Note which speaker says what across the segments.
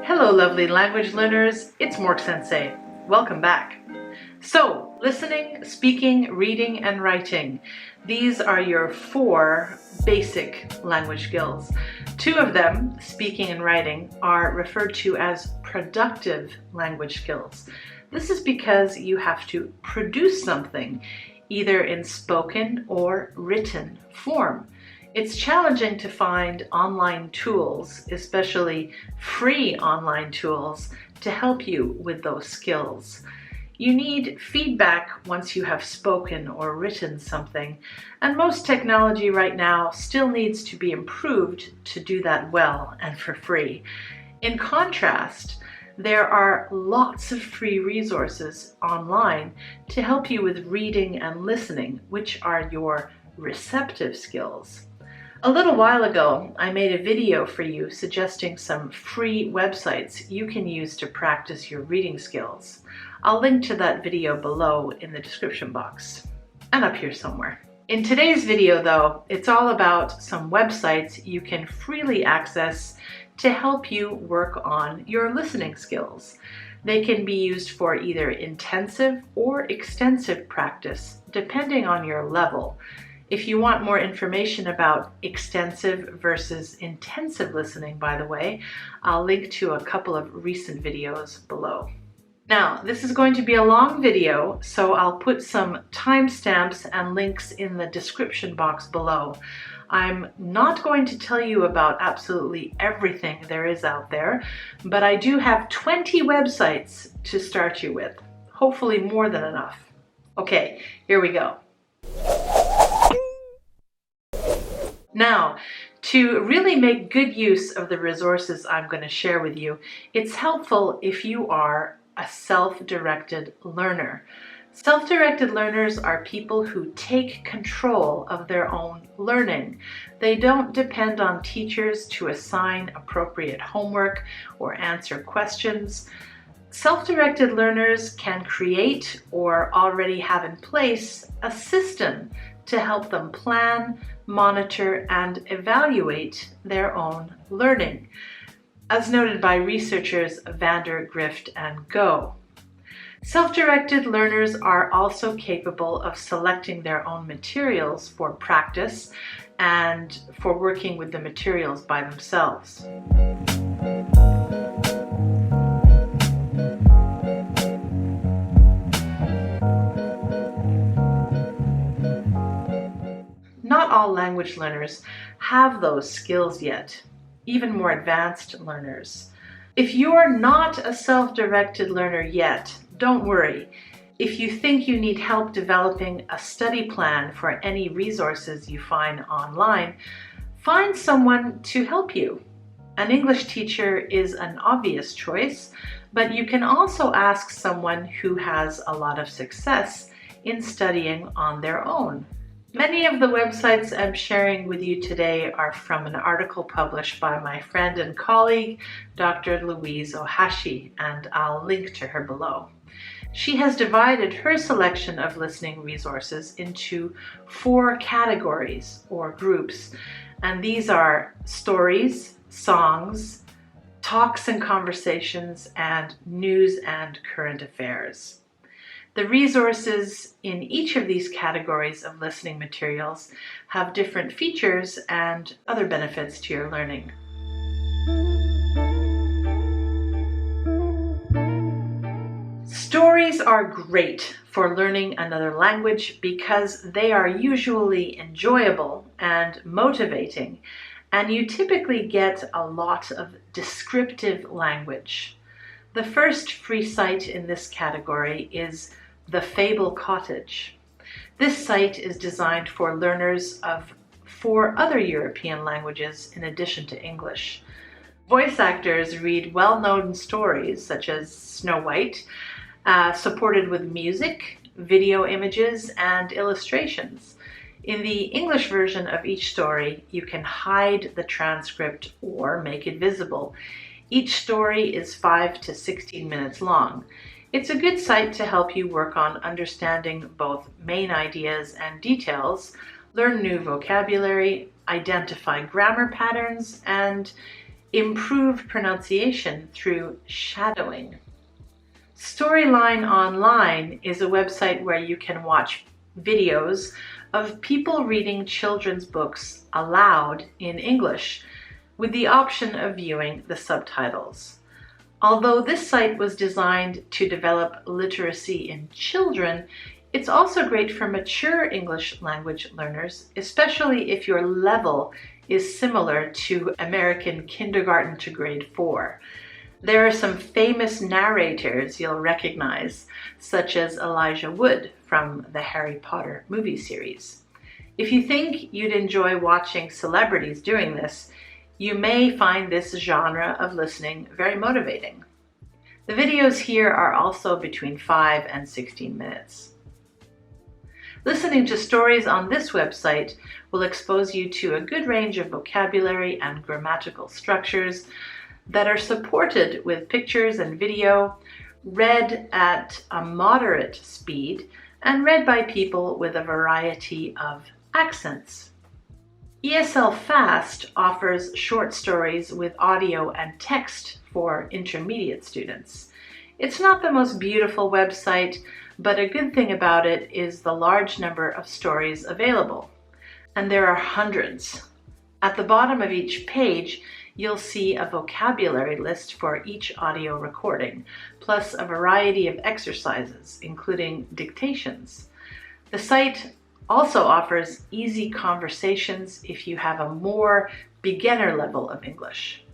Speaker 1: Hello lovely language learners, it's MORKSENSEI. Welcome back. So, listening, speaking, reading, and writing. These are your 4 basic language skills. 2 of them, speaking and writing, are referred to as productive language skills. This is because you have to produce something, either in spoken or written form. It's challenging to find online tools, especially free online tools, to help you with those skills. You need feedback once you have spoken or written something, and most technology right now still needs to be improved to do that well and for free. In contrast, there are lots of free resources online to help you with reading and listening, which are your receptive skills. A little while ago, I made a video for you suggesting some free websites you can use to practice your reading skills. I'll link to that video below in the description box and up here somewhere. In today's video though, it's all about some websites you can freely access to help you work on your listening skills. They can be used for either intensive or extensive practice, depending on your level. If you want more information about extensive versus intensive listening, by the way, I'll link to a couple of recent videos below. Now, this is going to be a long video, so I'll put some timestamps and links in the description box below. I'm not going to tell you about absolutely everything there is out there, but I do have 20 websites to start you with. Hopefully more than enough. Okay, here we go. Now, to really make good use of the resources I'm going to share with you, it's helpful if you are a self-directed learner. Self-directed learners are people who take control of their own learning. They don't depend on teachers to assign appropriate homework or answer questions. Self-directed learners can create or already have in place a system to help them plan, monitor, and evaluate their own learning, as noted by researchers Vandergrift and Go. Self-directed learners are also capable of selecting their own materials for practice and for working with the materials by themselves. Not all language learners have those skills yet, even more advanced learners. If you're not a self-directed learner yet, don't worry. If you think you need help developing a study plan for any resources you find online, find someone to help you. An English teacher is an obvious choice, but you can also ask someone who has a lot of success in studying on their own. Many of the websites I'm sharing with you today are from an article published by my friend and colleague, Dr. Louise Ohashi, and I'll link to her below. She has divided her selection of listening resources into 4 categories or groups, and these are stories, songs, talks and conversations, and news and current affairs. The resources in each of these categories of listening materials have different features and other benefits to your learning. Stories are great for learning another language because they are usually enjoyable and motivating, and you typically get a lot of descriptive language. The first free site in this category is The Fable Cottage. This site is designed for learners of 4 other European languages in addition to English. Voice actors read well-known stories such as Snow White, supported with music, video images, and illustrations. In the English version of each story, you can hide the transcript or make it visible. Each story is 5 to 16 minutes long. It's a good site to help you work on understanding both main ideas and details, learn new vocabulary, identify grammar patterns, and improve pronunciation through shadowing. Storyline Online is a website where you can watch videos of people reading children's books aloud in English with the option of viewing the subtitles. Although this site was designed to develop literacy in children, it's also great for mature English language learners, especially if your level is similar to American kindergarten to grade 4. There are some famous narrators you'll recognize, such as Elijah Wood from the Harry Potter movie series. If you think you'd enjoy watching celebrities doing this, you may find this genre of listening very motivating. The videos here are also between 5 and 16 minutes. Listening to stories on this website will expose you to a good range of vocabulary and grammatical structures that are supported with pictures and video, read at a moderate speed, and read by people with a variety of accents. ESL Fast offers short stories with audio and text for intermediate students. It's not the most beautiful website, but a good thing about it is the large number of stories available. And there are hundreds. At the bottom of each page, you'll see a vocabulary list for each audio recording, plus a variety of exercises, including dictations. The site also offers easy conversations if you have a more beginner level of English.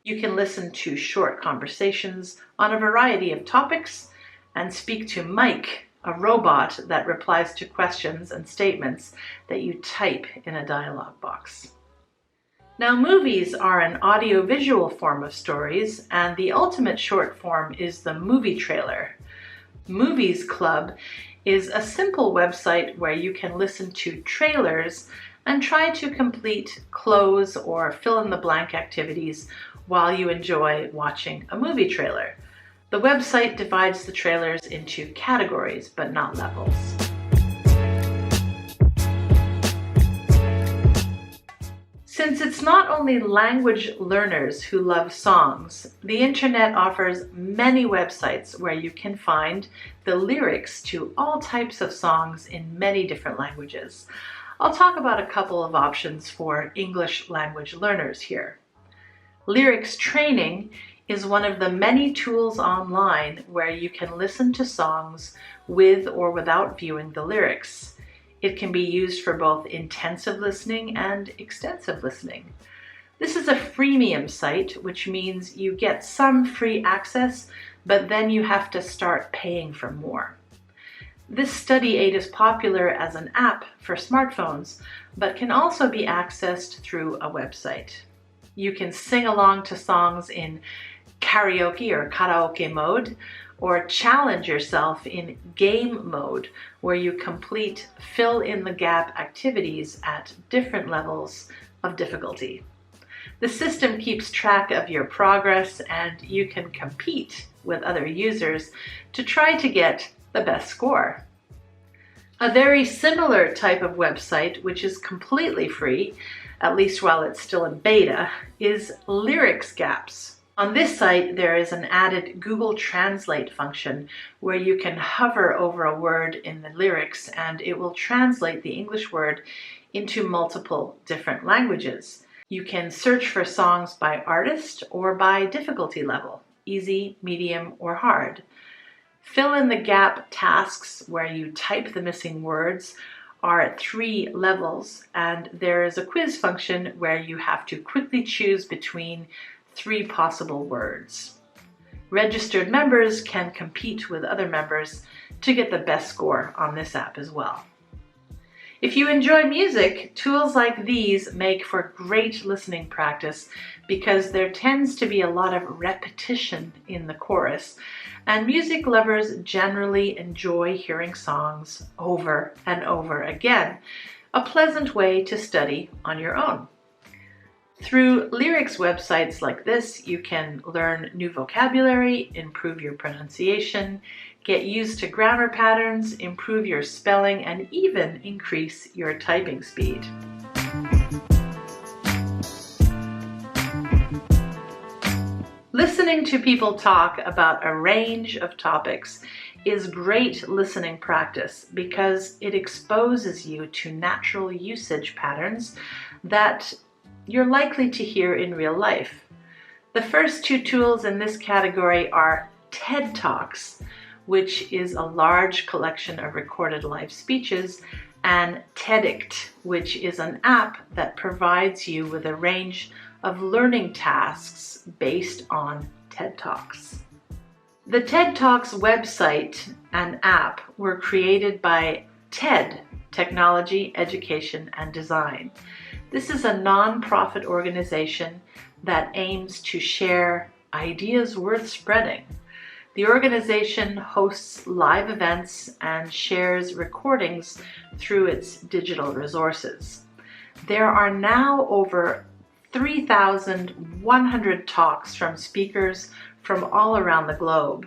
Speaker 1: You can listen to short conversations on a variety of topics and speak to Mike, a robot that replies to questions and statements that you type in a dialog box. Now, movies are an audio-visual form of stories, and the ultimate short form is the movie trailer. Movies Club is a simple website where you can listen to trailers and try to complete close or fill-in-the-blank activities while you enjoy watching a movie trailer. The website divides the trailers into categories, but not levels. Since it's not only language learners who love songs, the internet offers many websites where you can find the lyrics to all types of songs in many different languages. I'll talk about a couple of options for English language learners here. Lyrics Training is one of the many tools online where you can listen to songs with or without viewing the lyrics. It can be used for both intensive listening and extensive listening. This is a freemium site, which means you get some free access, but then you have to start paying for more. This study aid is popular as an app for smartphones, but can also be accessed through a website. You can sing along to songs in karaoke or karaoke mode, or challenge yourself in game mode, where you complete fill-in-the-gap activities at different levels of difficulty. The system keeps track of your progress, and you can compete with other users to try to get the best score. A very similar type of website, which is completely free, at least while it's still in beta, is Lyrics Gaps. On this site, there is an added Google Translate function where you can hover over a word in the lyrics and it will translate the English word into multiple different languages. You can search for songs by artist or by difficulty level, easy, medium, or hard. Fill in the gap tasks where you type the missing words are at 3 levels, and there is a quiz function where you have to quickly choose between 3 possible words. Registered members can compete with other members to get the best score on this app as well. If you enjoy music, tools like these make for great listening practice because there tends to be a lot of repetition in the chorus, and music lovers generally enjoy hearing songs over and over again, a pleasant way to study on your own. Through lyrics websites like this, you can learn new vocabulary, improve your pronunciation, get used to grammar patterns, improve your spelling, and even increase your typing speed. Listening to people talk about a range of topics is great listening practice because it exposes you to natural usage patterns that you're likely to hear in real life. The first two tools in this category are TED Talks, which is a large collection of recorded live speeches, and TEDict, which is an app that provides you with a range of learning tasks based on TED Talks. The TED Talks website and app were created by TED, Technology, Education, and Design. This is a non-profit organization that aims to share ideas worth spreading. The organization hosts live events and shares recordings through its digital resources. There are now over 3,100 talks from speakers from all around the globe.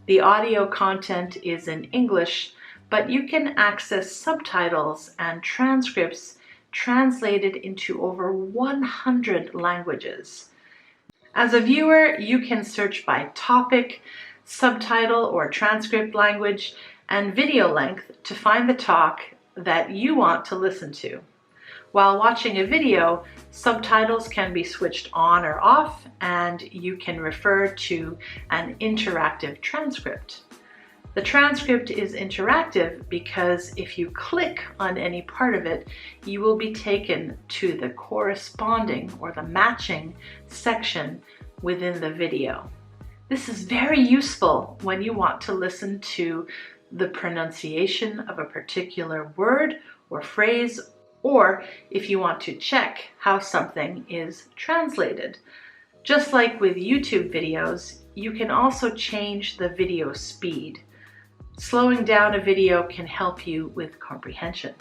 Speaker 1: The audio content is in English, but you can access subtitles and transcripts translated into over 100 languages. As a viewer, you can search by topic, subtitle or transcript language, and video length to find the talk that you want to listen to. While watching a video, subtitles can be switched on or off, and you can refer to an interactive transcript. The transcript is interactive because if you click on any part of it, you will be taken to the corresponding or the matching section within the video. This is very useful when you want to listen to the pronunciation of a particular word or phrase, or if you want to check how something is translated. Just like with YouTube videos, you can also change the video speed. Slowing down a video can help you with comprehension.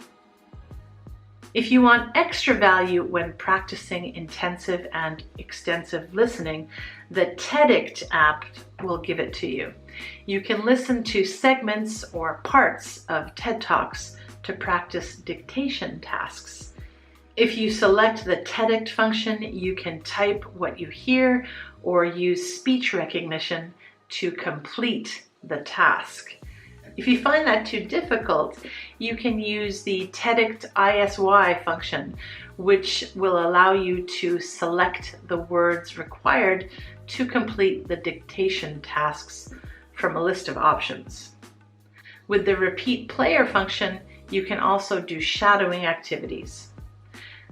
Speaker 1: If you want extra value when practicing intensive and extensive listening, the TEDict app will give it to you. You can listen to segments or parts of TED Talks to practice dictation tasks. If you select the TEDict function, you can type what you hear or use speech recognition to complete the task. If you find that too difficult, you can use the TEDict ISY function, which will allow you to select the words required to complete the dictation tasks from a list of options. With the repeat player function, you can also do shadowing activities.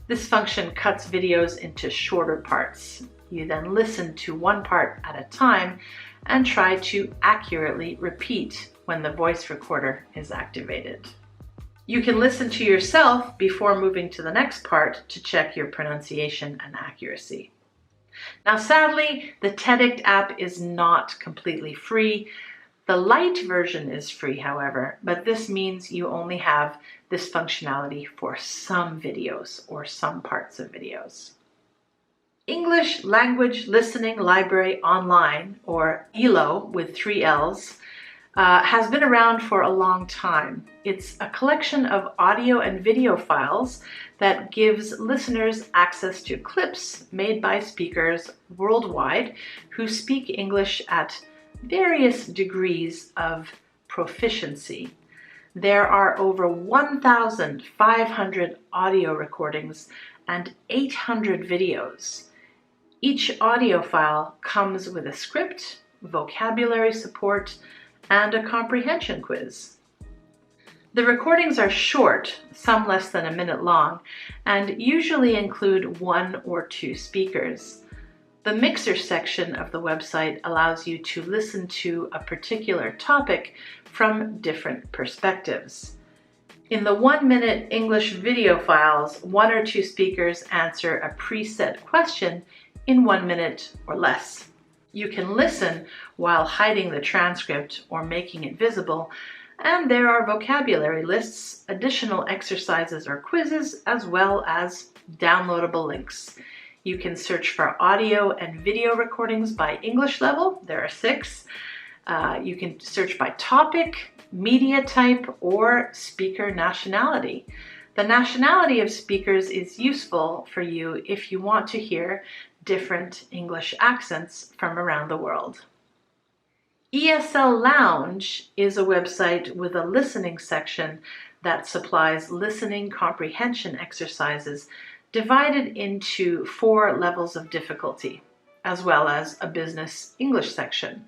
Speaker 1: This function cuts videos into shorter parts. You then listen to one part at a time and try to accurately repeat when the voice recorder is activated. You can listen to yourself before moving to the next part to check your pronunciation and accuracy. Now, sadly, the TEDict app is not completely free. The light version is free, however, but this means you only have this functionality for some videos or some parts of videos. English Language Listening Library Online, or ELO with 3 L's, has been around for a long time. It's a collection of audio and video files that gives listeners access to clips made by speakers worldwide who speak English at various degrees of proficiency. There are over 1,500 audio recordings and 800 videos. Each audio file comes with a script, vocabulary support, and a comprehension quiz. The recordings are short, some less than a minute long, and usually include 1 or 2 speakers. The mixer section of the website allows you to listen to a particular topic from different perspectives. In the 1-minute English video files, 1 or 2 speakers answer a preset question in 1 minute or less. You can listen while hiding the transcript or making it visible, and there are vocabulary lists, additional exercises or quizzes, as well as downloadable links. You can search for audio and video recordings by English level. There are 6. You can search by topic, media type, or speaker nationality. The nationality of speakers is useful for you if you want to hear different English accents from around the world. ESL Lounge is a website with a listening section that supplies listening comprehension exercises divided into 4 levels of difficulty, as well as a business English section.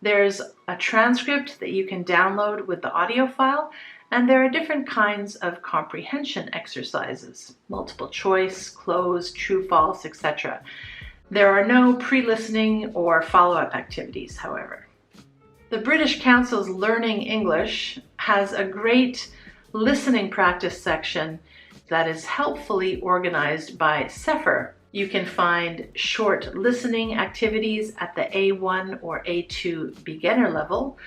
Speaker 1: There's a transcript that you can download with the audio file, and there are different kinds of comprehension exercises, multiple choice, close, true, false, etc. There are no pre-listening or follow-up activities, however. The British Council's Learning English has a great listening practice section that is helpfully organized by CEFR. You can find short listening activities at the A1 or A2 beginner level,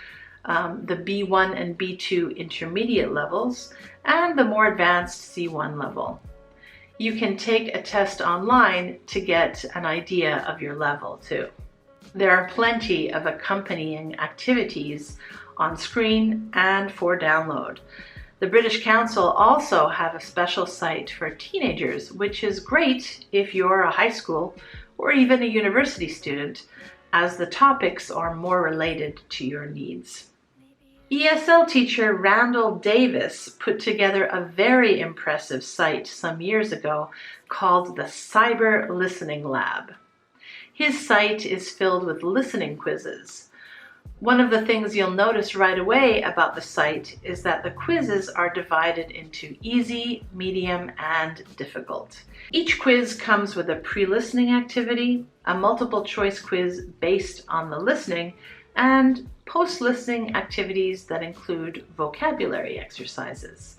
Speaker 1: the B1 and B2 intermediate levels, and the more advanced C1 level. You can take a test online to get an idea of your level too. There are plenty of accompanying activities on screen and for download. The British Council also have a special site for teenagers, which is great if you're a high school or even a university student, as the topics are more related to your needs. ESL teacher Randall Davis put together a very impressive site some years ago called the Cyber Listening Lab. His site is filled with listening quizzes. One of the things you'll notice right away about the site is that the quizzes are divided into easy, medium, and difficult. Each quiz comes with a pre-listening activity, a multiple choice quiz based on the listening, and post-listening activities that include vocabulary exercises.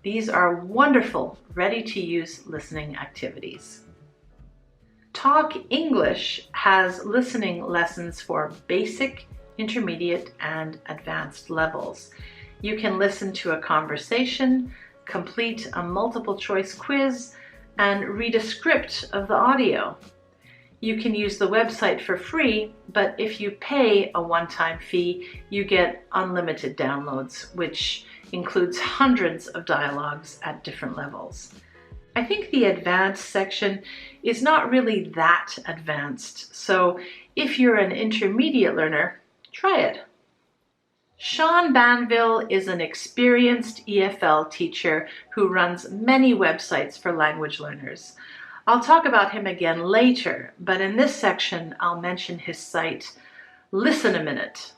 Speaker 1: These are wonderful, ready-to-use listening activities. Talk English has listening lessons for basic, intermediate, and advanced levels. You can listen to a conversation, complete a multiple choice quiz, and read a script of the audio. You can use the website for free, but if you pay a one-time fee, you get unlimited downloads, which includes hundreds of dialogues at different levels. I think the advanced section is not really that advanced, so if you're an intermediate learner, try it. Sean Banville is an experienced EFL teacher who runs many websites for language learners. I'll talk about him again later, but in this section I'll mention his site, Listen a Minute.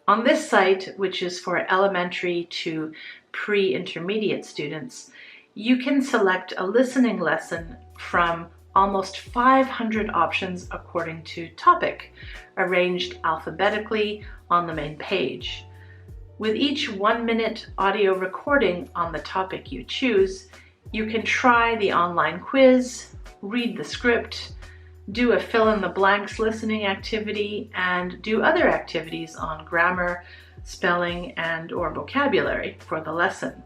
Speaker 1: On this site, which is for elementary to pre-intermediate students, you can select a listening lesson from almost 500 options according to topic, arranged alphabetically on the main page. With each 1-minute audio recording on the topic you choose, you can try the online quiz, read the script, do a fill-in-the-blanks listening activity, and do other activities on grammar, spelling, and/or vocabulary for the lesson.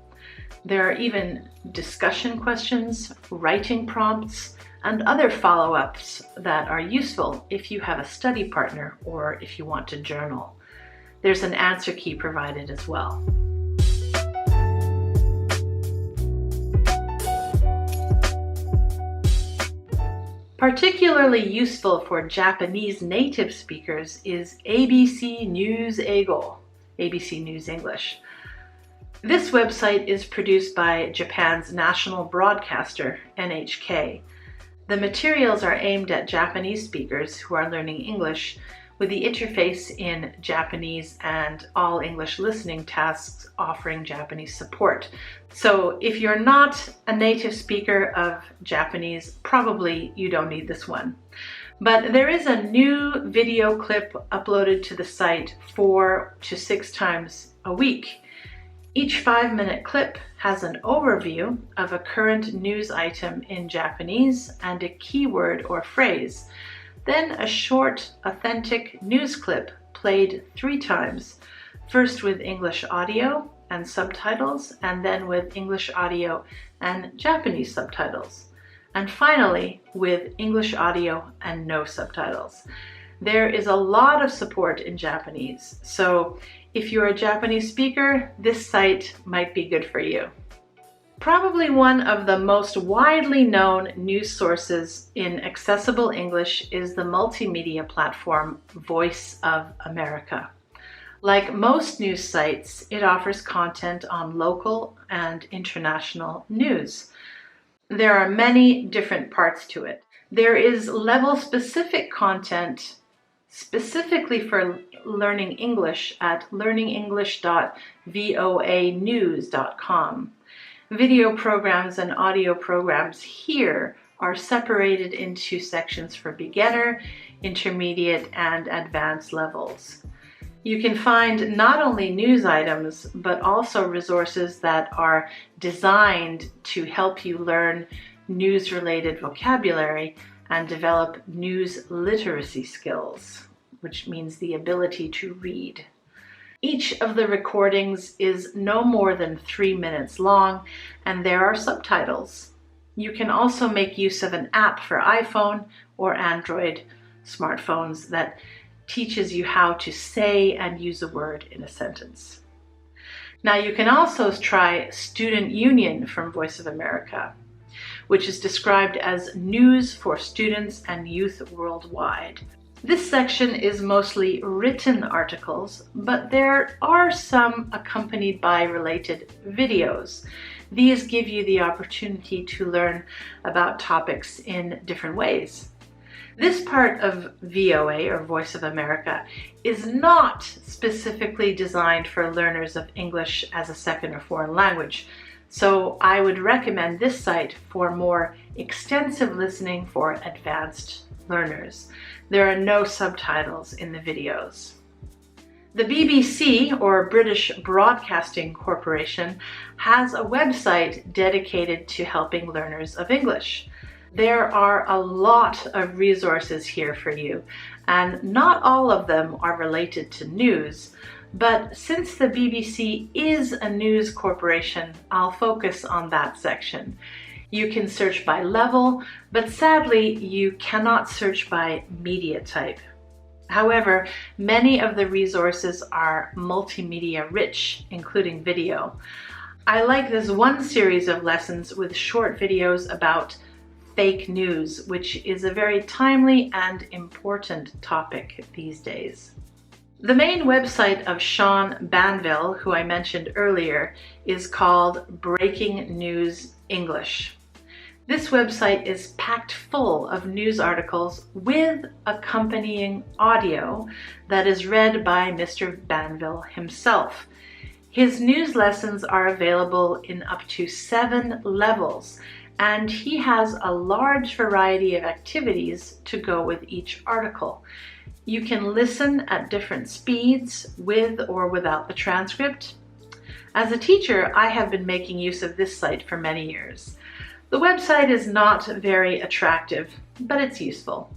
Speaker 1: There are even discussion questions, writing prompts, and other follow-ups that are useful if you have a study partner or if you want to journal. There's an answer key provided as well. Particularly useful for Japanese native speakers is ABC News Eigo, ABC News English. This website is produced by Japan's national broadcaster, NHK. The materials are aimed at Japanese speakers who are learning English, with the interface in Japanese and all English listening tasks offering Japanese support. So if you're not a native speaker of Japanese, probably you don't need this one. But there is a new video clip uploaded to the site 4 to 6 times a week. Each 5-minute clip has an overview of a current news item in Japanese and a keyword or phrase. Then a short, authentic news clip played 3 times, first with English audio and subtitles, and then with English audio and Japanese subtitles, and finally with English audio and no subtitles. There is a lot of support in Japanese, so if you're a Japanese speaker, this site might be good for you. Probably one of the most widely known news sources in accessible English is the multimedia platform Voice of America. Like most news sites, it offers content on local and international news. There are many different parts to it. There is level-specific content specifically for learning English at learningenglish.voanews.com. Video programs and audio programs here are separated into sections for beginner, intermediate, and advanced levels. You can find not only news items, but also resources that are designed to help you learn news-related vocabulary and develop news literacy skills, which means the ability to read. Each of the recordings is no more than 3 minutes long, and there are subtitles. You can also make use of an app for iPhone or Android smartphones that teaches you how to say and use a word in a sentence. Now you can also try Student Union from Voice of America, which is described as news for students and youth worldwide. This section is mostly written articles, but there are some accompanied by related videos. These give you the opportunity to learn about topics in different ways. This part of VOA, or Voice of America, is not specifically designed for learners of English as a second or foreign language, so I would recommend this site for more extensive listening for advanced learners. There are no subtitles in the videos. The BBC, or British Broadcasting Corporation, has a website dedicated to helping learners of English. There are a lot of resources here for you, and not all of them are related to news, but since the BBC is a news corporation, I'll focus on that section. You can search by level, but sadly, you cannot search by media type. However, many of the resources are multimedia rich, including video. I like this one series of lessons with short videos about fake news, which is a very timely and important topic these days. The main website of Sean Banville, who I mentioned earlier, is called Breaking News English. This website is packed full of news articles with accompanying audio that is read by Mr. Banville himself. His news lessons are available in up to 7 levels, and he has a large variety of activities to go with each article. You can listen at different speeds with or without the transcript. As a teacher, I have been making use of this site for many years. The website is not very attractive, but it's useful.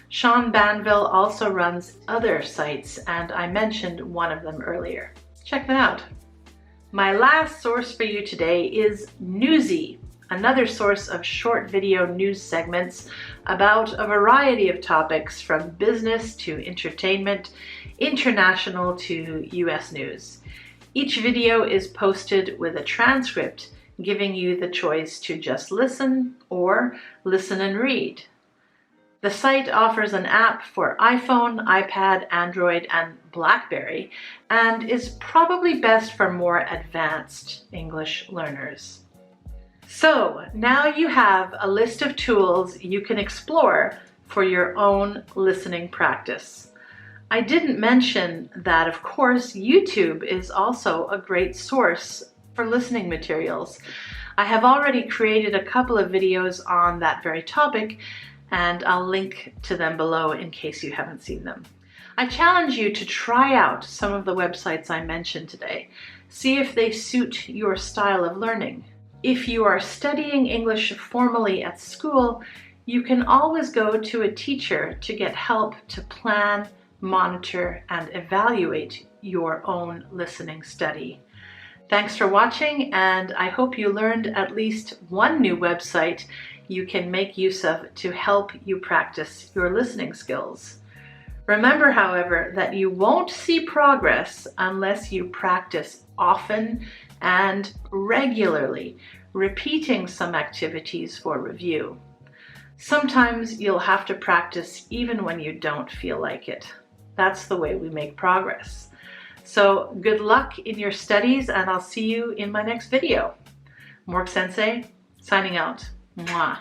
Speaker 1: Sean Banville also runs other sites, and I mentioned one of them earlier. Check them out. My last source for you today is Newsy, another source of short video news segments about a variety of topics from business to entertainment, international to US news. Each video is posted with a transcript, giving you the choice to just listen or listen and read. The site offers an app for iPhone, iPad, Android, and BlackBerry, and is probably best for more advanced English learners. So now you have a list of tools you can explore for your own listening practice. I didn't mention that, of course, YouTube is also a great source for listening materials. I have already created a couple of videos on that very topic, and I'll link to them below in case you haven't seen them. I challenge you to try out some of the websites I mentioned today. See if they suit your style of learning. If you are studying English formally at school, you can always go to a teacher to get help to plan, monitor, and evaluate your own listening study. Thanks for watching, and I hope you learned at least one new website you can make use of to help you practice your listening skills. Remember, however, that you won't see progress unless you practice often and regularly. repeating some activities for review. Sometimes you'll have to practice even when you don't feel like it. That's the way we make progress. So good luck in your studies, and I'll see you in my next video. MORKSENSEI, signing out. Mwah.